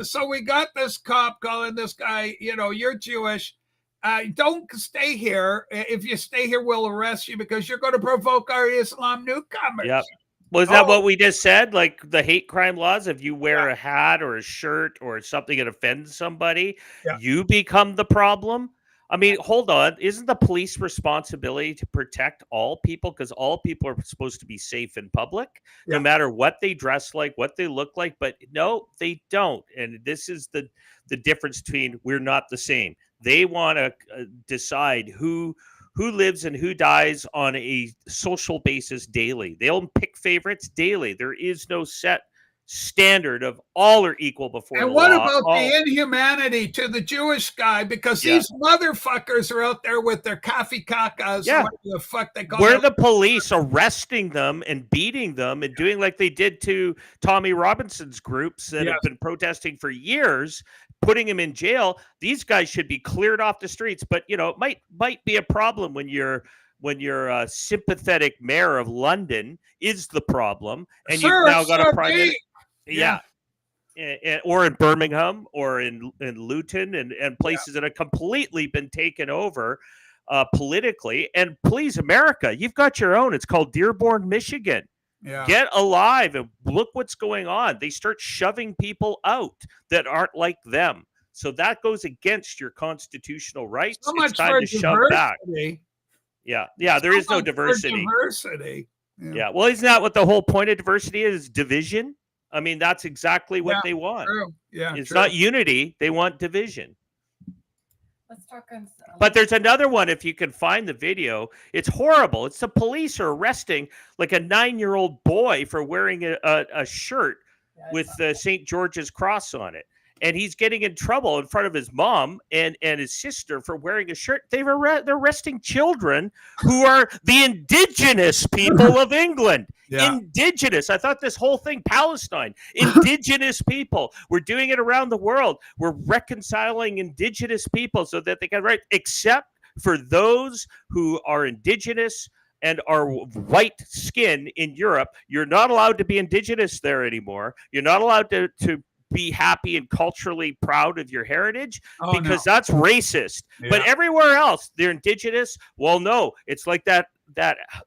So we got this cop calling this guy. You're Jewish. Don't stay here. If you stay here, we'll arrest you because you're going to provoke our Islam newcomers. Yep. Was that what we just said? Like the hate crime laws, if you wear a hat or a shirt or something that offends somebody, you become the problem. I mean, hold on. Isn't the police responsibility to protect all people? Because all people are supposed to be safe in public, no matter what they dress like, what they look like. But no, they don't. And this is the difference between we're not the same. They want to decide who lives and who dies on a social basis daily. They'll pick favorites daily. There is no set standard of all are equul before the law. And what about the inhumanity to the Jewish guy? Because these motherfuckers are out there with their coffee kakas. What the fuck they call the police arresting them and beating them and doing like they did to Tommy Robinson's groups that have been protesting for years, putting him in jail. These guys should be cleared off the streets. But it might be a problem when you're a sympathetic mayor of London is the problem, and you've now got a private. Or in Birmingham or in Luton and places that have completely been taken over politically. And please, America, you've got your own. It's called Dearborn, Michigan. Get alive and look what's going on. They start shoving people out that aren't like them. So that goes against your constitutional rights. So it's much time for to shove back. There is no diversity. Well, isn't that what the whole point of diversity is? Division. I mean, that's exactly what they want. True. It's not unity. They want division. Let's talk on. But there's another one. If you can find the video, it's horrible. It's the police are arresting like a 9-year-old boy for wearing a shirt with St. George's cross on it. And he's getting in trouble in front of his mom and his sister for wearing a shirt. They're arresting children who are the indigenous people of England. Indigenous. I thought this whole thing, Palestine, indigenous people. We're doing it around the world. We're reconciling indigenous people so that they can write, except for those who are indigenous and are white skin in Europe. You're not allowed to be indigenous there anymore. You're not allowed to be happy and culturally proud of your heritage because that's racist. But everywhere else, they're indigenous. Well, no, it's like that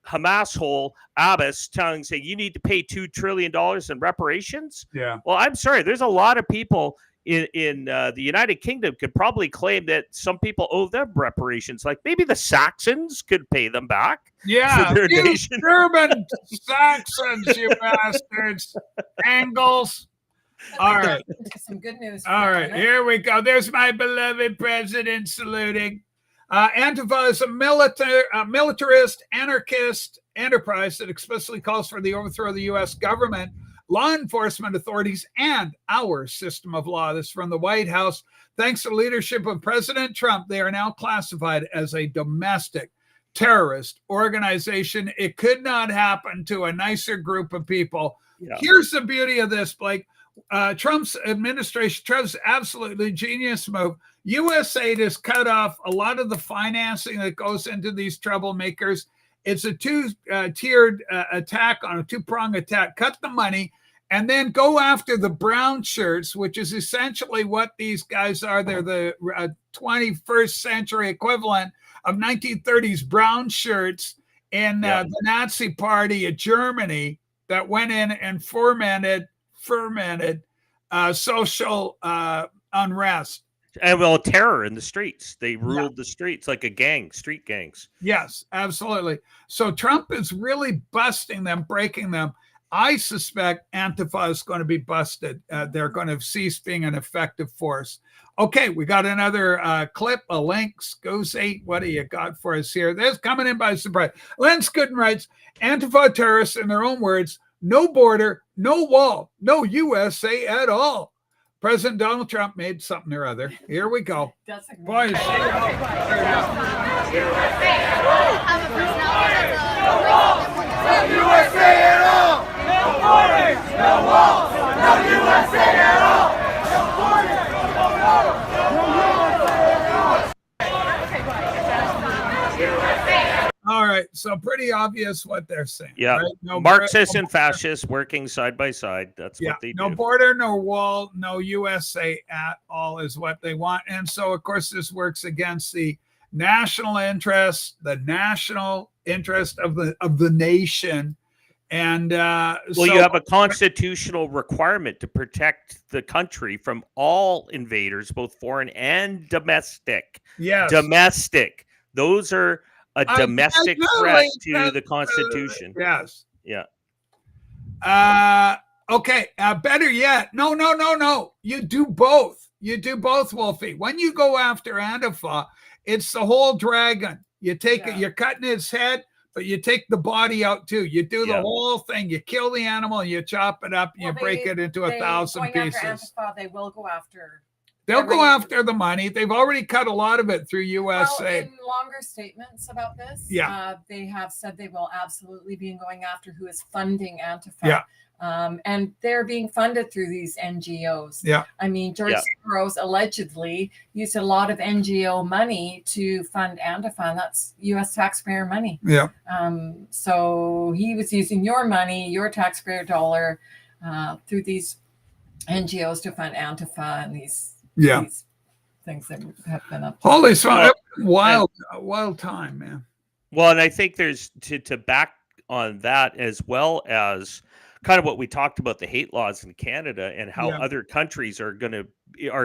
Hamas hole Abbas saying you need to pay $2 trillion in reparations. Well, I'm sorry. There's a lot of people in the United Kingdom could probably claim that some people owe them reparations. Like maybe the Saxons could pay them back Yeah, for their you nation. German Saxons, you bastards. Angles. All right. Some good news. All right, here we go. There's my beloved president saluting. Antifa is a militarist, anarchist enterprise that explicitly calls for the overthrow of the U.S. government, law enforcement authorities, and our system of law. This is from the White House. Thanks to the leadership of President Trump, they are now classified as a domestic terrorist organization. It could not happen to a nicer group of people. Yeah. Here's the beauty of this, Blake. Trump's administration, Trump's absolutely genius move. USAID has cut off a lot of the financing that goes into these troublemakers. It's a two-tiered attack on a two-pronged attack. Cut the money and then go after the brown shirts, which is essentially what these guys are. They're the 21st century equivalent of 1930s brown shirts in the Nazi party of Germany that went in and fermented social unrest. And well, terror in the streets. They ruled the streets like a gang, street gangs. Yes, absolutely. So Trump is really busting them, breaking them. I suspect Antifa is going to be busted. They're going to cease being an effective force. Okay, we got another clip, a link. Goes 8. What do you got for us here? This coming in by surprise. Len Scudden writes, Antifa terrorists, in their own words, no border, no wall, no USA at all. President Donald Trump made something or other. Here we go. Boys. USA at all. No borders, no walls, no USA at all. No borders, no walls, All right, so pretty obvious what they're saying. Yeah, right? No Marxists and fascists working side by side. That's what they do. No border, no wall, no USA at all is what they want. And so, of course, this works against the national interest, of the nation. And you have a constitutional requirement to protect the country from all invaders, both foreign and domestic. Yes, domestic. Those are a domestic threat to the Constitution. Yes. Yeah. Okay. Better yet. No. You do both. Wolfie. When you go after Antifa, it's the whole dragon. You take it. You're cutting its head, but you take the body out too. You do the whole thing. You kill the animal. You chop it up. And you break it into 1,000 pieces. Antifa, they will go after. They'll go after the money. They've already cut a lot of it through USA. Well, in longer statements about this, they have said they will absolutely be going after who is funding Antifa. Yeah. And they're being funded through these NGOs. Yeah. I mean, George Soros allegedly used a lot of NGO money to fund Antifa, and that's U.S. taxpayer money. Yeah. So he was using your money, your taxpayer dollar, through these NGOs to fund Antifa and these things that have been up. Holy smokes! Wild time, man. Well, and I think there's to back on that, as well as kind of what we talked about, the hate laws in Canada and how other countries are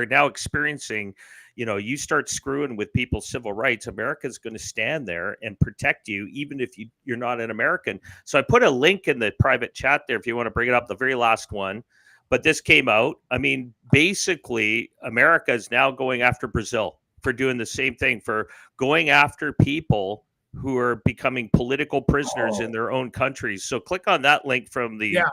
now experiencing. You know, you start screwing with people's civil rights, America's going to stand there and protect you, even if you're not an American. So I put a link in the private chat there if you want to bring it up, the very last one. But this came out. I mean, basically, America is now going after Brazil for doing the same thing, for going after people who are becoming political prisoners in their own countries. So click on that link from the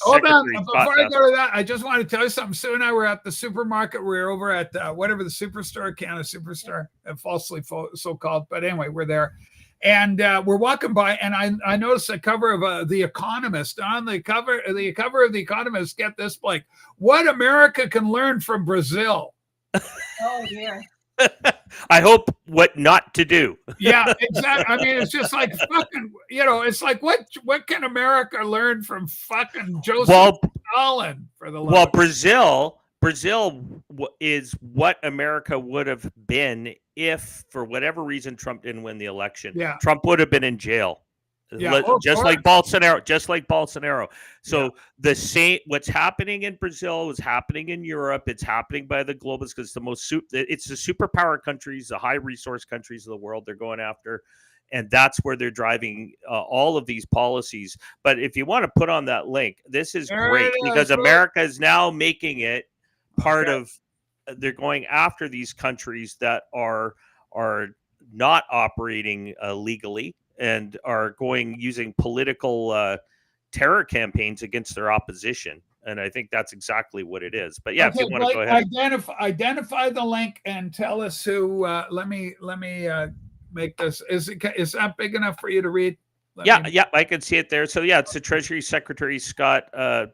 Hold on. Before I go to that, I just want to tell you something. Sue and I were at the supermarket. We were over at whatever the Superstore, Canada Superstore, falsely so-called. But anyway, we're there. And we're walking by, and I noticed a cover of The Economist. On the cover of The Economist, get this, Blake, what America can learn from Brazil. Oh, dear. I hope what not to do. Yeah, exactly. I mean, it's just like fucking, it's like what can America learn from fucking Joseph Stalin for the love? Well, Brazil is what America would have been if, for whatever reason, Trump didn't win the election. Yeah. Trump would have been in jail. Yeah. Just like Bolsonaro. So the same, what's happening in Brazil is happening in Europe. It's happening by the globalists because it's the superpower countries, the high resource countries of the world they're going after. And that's where they're driving all of these policies. But if you want to put on that link, this is great because America is now making it part of, they're going after these countries that are not operating legally and are using political terror campaigns against their opposition. And I think that's exactly what it is. But if you want to go ahead. Identify the link and tell us who, let me make this. Is that big enough for you to read? I can see it there. So it's the Treasury Secretary Scott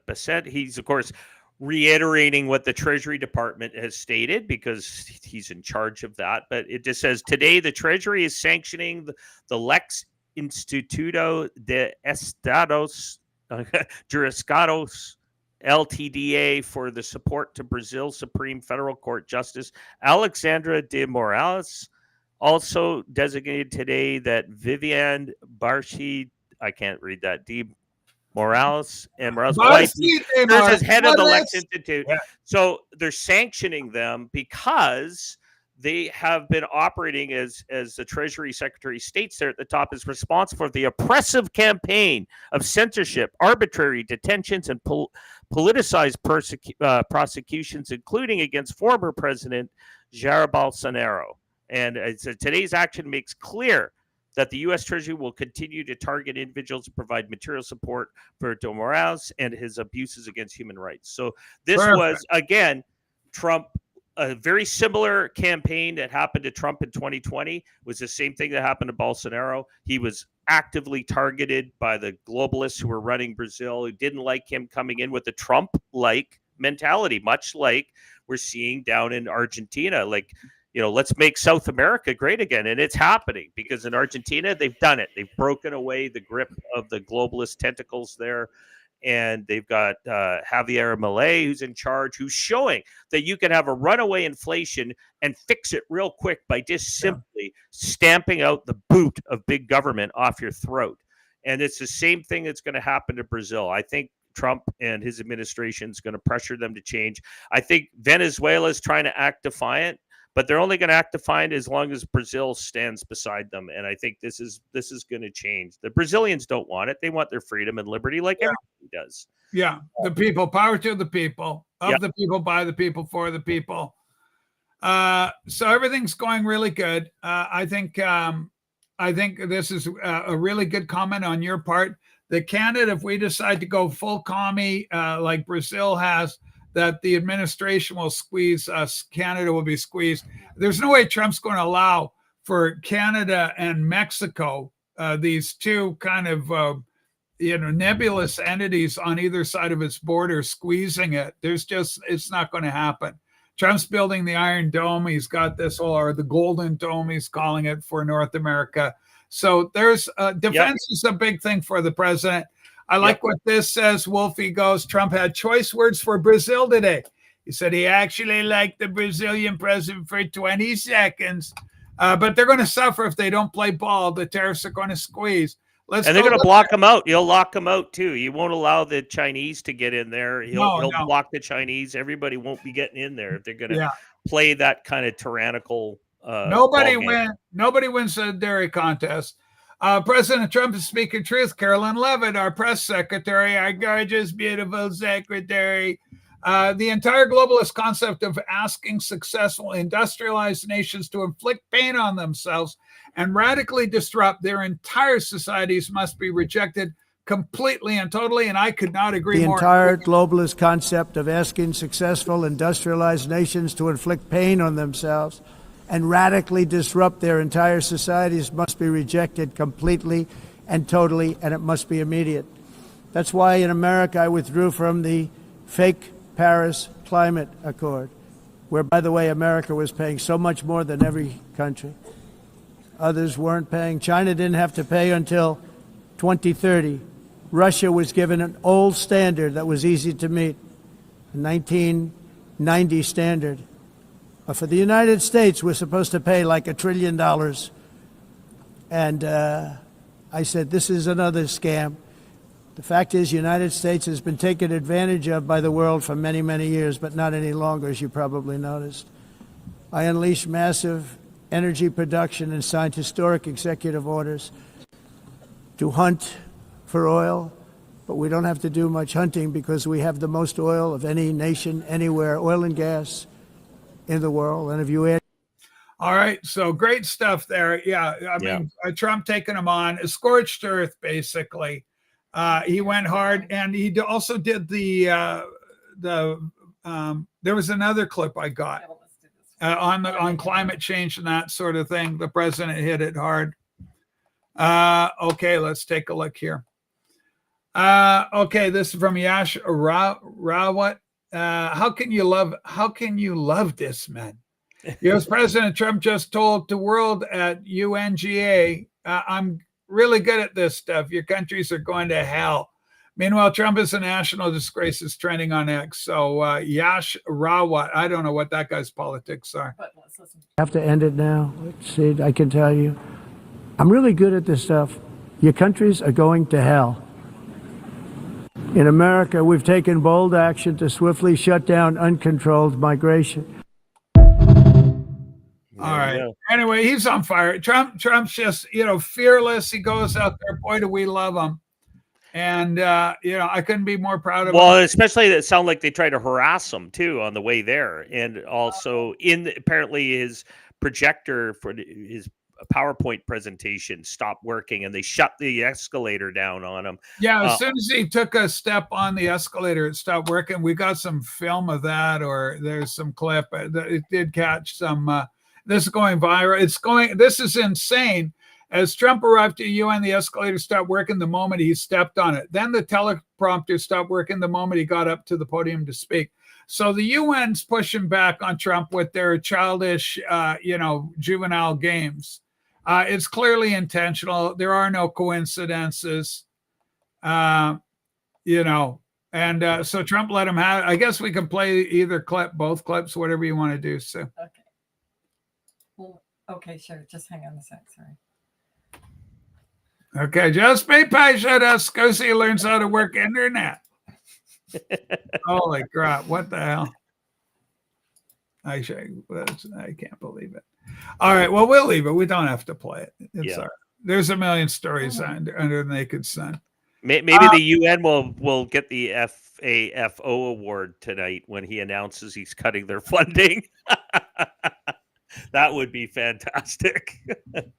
Bessent. He's, of course, reiterating what the Treasury Department has stated because he's in charge of that. But it just says, today the Treasury is sanctioning the Lex Instituto de Estados Juriscados LTDA for the support to Brazil's Supreme Federal Court Justice Alexandra de Moraes, also designated today that Viviane Barchi, I can't read that, Morales and Morales' wife, as head of the Lex Institute. Yeah. So they're sanctioning them because they have been operating as the Treasury Secretary states there at the top, is responsible for the oppressive campaign of censorship, arbitrary detentions, and politicized prosecutions, including against former President Jair Bolsonaro. And so today's action makes clear that the U.S. Treasury will continue to target individuals to provide material support for de Moraes and his abuses against human rights. So this was, again, Trump, a very similar campaign that happened to Trump in 2020 was the same thing that happened to Bolsonaro. He was actively targeted by the globalists who were running Brazil, who didn't like him coming in with a Trump-like mentality, much like we're seeing down in Argentina. Like, let's make South America great again. And it's happening because in Argentina, they've done it. They've broken away the grip of the globalist tentacles there. And they've got Javier Milei, who's in charge, who's showing that you can have a runaway inflation and fix it real quick by just simply stamping out the boot of big government off your throat. And it's the same thing that's going to happen to Brazil. I think Trump and his administration is going to pressure them to change. I think Venezuela is trying to act defiant, but they're only going to act defiant as long as Brazil stands beside them. And I think this is going to change. The Brazilians don't want it. They want their freedom and liberty like everybody does. Yeah, the people, power to the people, of the people, by the people, for the people. So everything's going really good. I think this is a really good comment on your part. That Canada, if we decide to go full commie like Brazil has, that the administration will squeeze us, Canada will be squeezed. There's no way Trump's going to allow for Canada and Mexico, these two kind of, nebulous entities on either side of its border squeezing it. It's not going to happen. Trump's building the Iron Dome. He's got this or the Golden Dome, he's calling it, for North America. So there's defense is a big thing for the president. I like what this says. Wolfie goes, Trump had choice words for Brazil today. He said he actually liked the Brazilian president for 20 seconds. But they're going to suffer if they don't play ball. The tariffs are going to squeeze. And they're going to block them out. You'll lock them out, too. You won't allow the Chinese to get in there. He'll block the Chinese. Everybody won't be getting in there if they're going to play that kind of tyrannical Nobody wins a dairy contest. President Trump is speaking truth. Carolyn Levitt, our press secretary, our gorgeous, beautiful secretary. The entire globalist concept of asking successful industrialized nations to inflict pain on themselves and radically disrupt their entire societies must be rejected completely and totally, and I could not agree more. The entire globalist concept of asking successful industrialized nations to inflict pain on themselves and radically disrupt their entire societies must be rejected completely and totally, and it must be immediate. That's why in America I withdrew from the fake Paris Climate Accord, where, by the way, America was paying so much more than every country. Others weren't paying. China didn't have to pay until 2030. Russia was given an old standard that was easy to meet, a 1990 standard. But for the United States, we're supposed to pay like $1 trillion. And I said, this is another scam. The fact is, the United States has been taken advantage of by the world for many, many years, but not any longer, as you probably noticed. I unleashed massive energy production and signed historic executive orders to hunt for oil, but we don't have to do much hunting because we have the most oil of any nation anywhere, oil and gas in the world. And if you add... All right, so great stuff there. Yeah, I mean, Trump taking him on, a scorched earth, basically. He went hard, and he also did there was another clip I got on climate change and that sort of thing. The president hit it hard. Okay, let's take a look here. Okay, this is from Yash Rawat. How can you love this man? U.S. President Trump just told the world at UNGA, I'm really good at this stuff. Your countries are going to hell. Meanwhile, Trump is a national disgrace, is trending on X. So Yash Rawat, I don't know what that guy's politics are. I have to end it now. Let's see, I can tell you. I'm really good at this stuff. Your countries are going to hell. In America, we've taken bold action to swiftly shut down uncontrolled migration. All right. Anyway, he's on fire. Trump's just, fearless. He goes out there. Boy, do we love him. And, I couldn't be more proud of him. Well, especially that sound like they tried to harass him, too, on the way there. And also, apparently his projector for his PowerPoint presentation stopped working, and they shut the escalator down on him. Yeah, as soon as he took a step on the escalator, it stopped working. We got some film of that, or there's some clip. It did catch some... this is going viral. This is insane. As Trump arrived at UN, the escalator stopped working the moment he stepped on it. Then the teleprompter stopped working the moment he got up to the podium to speak. So the UN's pushing back on Trump with their childish, juvenile games. It's clearly intentional. There are no coincidences, and so Trump let him have it. I guess we can play either clip, both clips, whatever you want to do. So. Okay. Well, okay, sure. Just hang on a sec. Sorry. Okay, just be patient as Scorsese learns how to work internet. Holy crap! What the hell? I can't believe it. All right, well, we'll leave it. We don't have to play it. It's all right. There's a million stories under the naked sun. Maybe the UN will get the FAFO award tonight when he announces he's cutting their funding. That would be fantastic.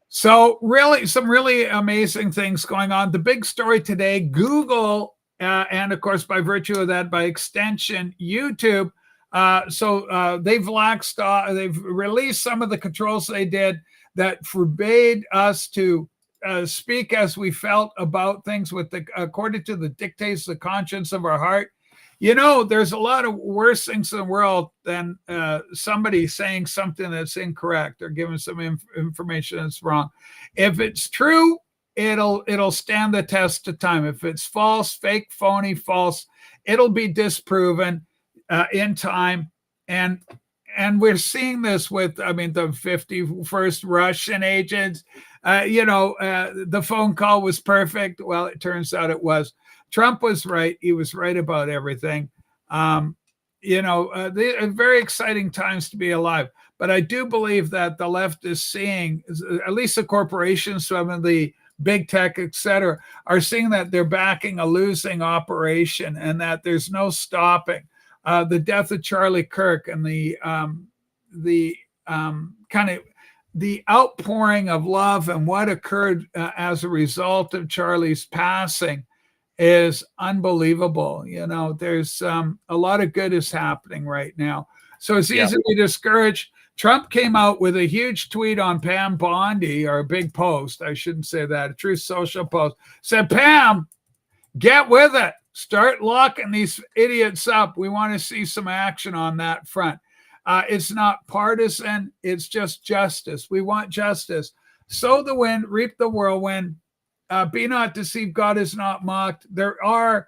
So some really amazing things going on. The big story today, Google, and of course, by virtue of that, by extension, YouTube. They've released some of the controls they did that forbade us to speak as we felt about things according to the dictates, the conscience of our heart. There's a lot of worse things in the world than somebody saying something that's incorrect or giving some information that's wrong. If it's true, it'll stand the test of time. If it's false, fake, phony, false, it'll be disproven in time. And we're seeing this with, the 51st Russian agents. The phone call was perfect. Well, it turns out it was. Trump was right. He was right about everything. Very exciting times to be alive. But I do believe that the left is seeing, at least the corporations, some of the big tech, et cetera, are seeing that they're backing a losing operation and that there's no stopping. The death of Charlie Kirk and the outpouring of love and what occurred as a result of Charlie's passing is unbelievable. There's a lot of good is happening right now. So it's easy to be discouraged. Trump came out with a huge tweet on Pam Bondi, or a big post. I shouldn't say that. A Truth Social post. Said, Pam, get with it. Start locking these idiots up. We want to see some action on that front. It's not partisan. It's just justice. We want justice. Sow the wind, reap the whirlwind. Be not deceived. God is not mocked. There are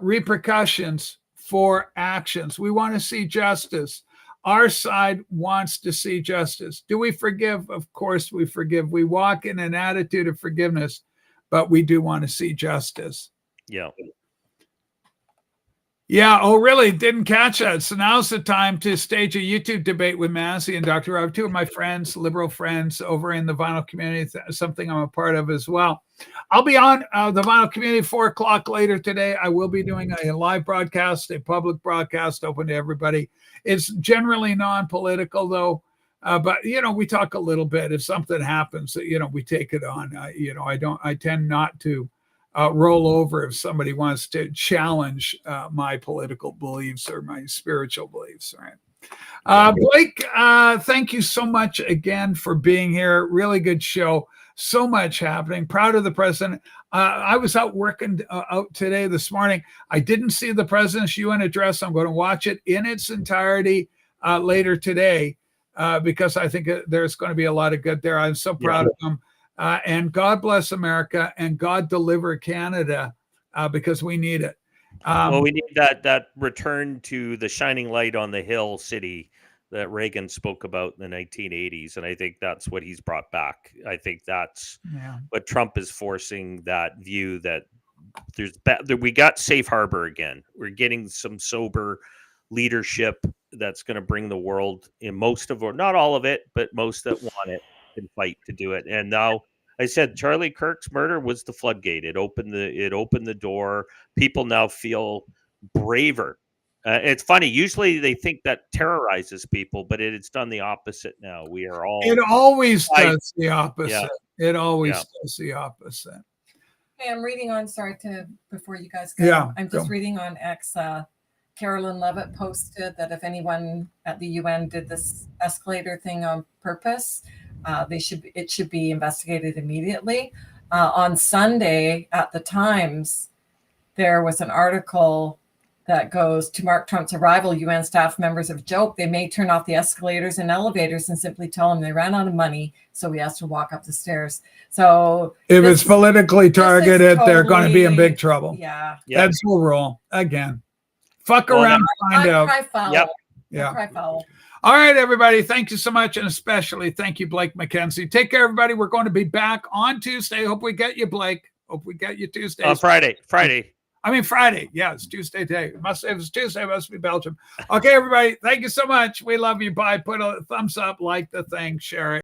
repercussions for actions. We want to see justice. Our side wants to see justice. Do we forgive? Of course we forgive. We walk in an attitude of forgiveness. but we do want to see justice. Yeah. Yeah. Oh, really? Didn't catch that. So now's the time to stage a YouTube debate with Massey and Dr. Rob, two of my friends, liberal friends over in the vinyl community, something I'm a part of as well. I'll be on the vinyl community 4 o'clock later today. I will be doing a live broadcast, a public broadcast open to everybody. It's generally non-political though. But we talk a little bit. If something happens, we take it on. I tend not to roll over if somebody wants to challenge my political beliefs or my spiritual beliefs. Right. Blake, thank you so much again for being here. Really good show. So much happening. Proud of the president. I was out working out today this morning. I didn't see the president's UN address. I'm going to watch it in its entirety later today because I think there's going to be a lot of good there. I'm so proud of him. And God bless America and God deliver Canada because we need it. Well, we need that return to the shining light on the hill city that Reagan spoke about in the 1980s. And I think that's what he's brought back. I think that's what Trump is forcing, that view that we got safe harbor again. We're getting some sober leadership that's going to bring the world in most of, or not all of it, but most that want it and fight to do it. And now, I said Charlie Kirk's murder was the floodgate. It opened the door. People now feel braver. It's funny. Usually they think that terrorizes people, but it's done the opposite now. We are all. It always does the opposite. Yeah. It always does the opposite. Hey, I'm reading on. Sorry before you guys go. Yeah, I'm just reading on X. Carolyn Levitt posted that if anyone at the UN did this escalator thing on purpose, it should be investigated immediately. On Sunday at the Times, there was an article that goes, to mark Trump's arrival, UN staff members have joked they may turn off the escalators and elevators and simply tell him they ran out of money, so he has to walk up the stairs. So if it's politically targeted, they're going to be in big trouble. Yeah. That's the rule. Again, fuck around, find out. Cry foul. Yep. Yeah. Cry foul. All right, everybody. Thank you so much. And especially thank you, Blake McKenzie. Take care, everybody. We're going to be back on Tuesday. Hope we get you, Blake. Hope we get you Tuesday. Friday. I mean, Friday. Yeah, it's Tuesday today. If it's Tuesday, it must be Belgium. Okay, everybody. Thank you so much. We love you. Bye. Put a thumbs up, like the thing, share it.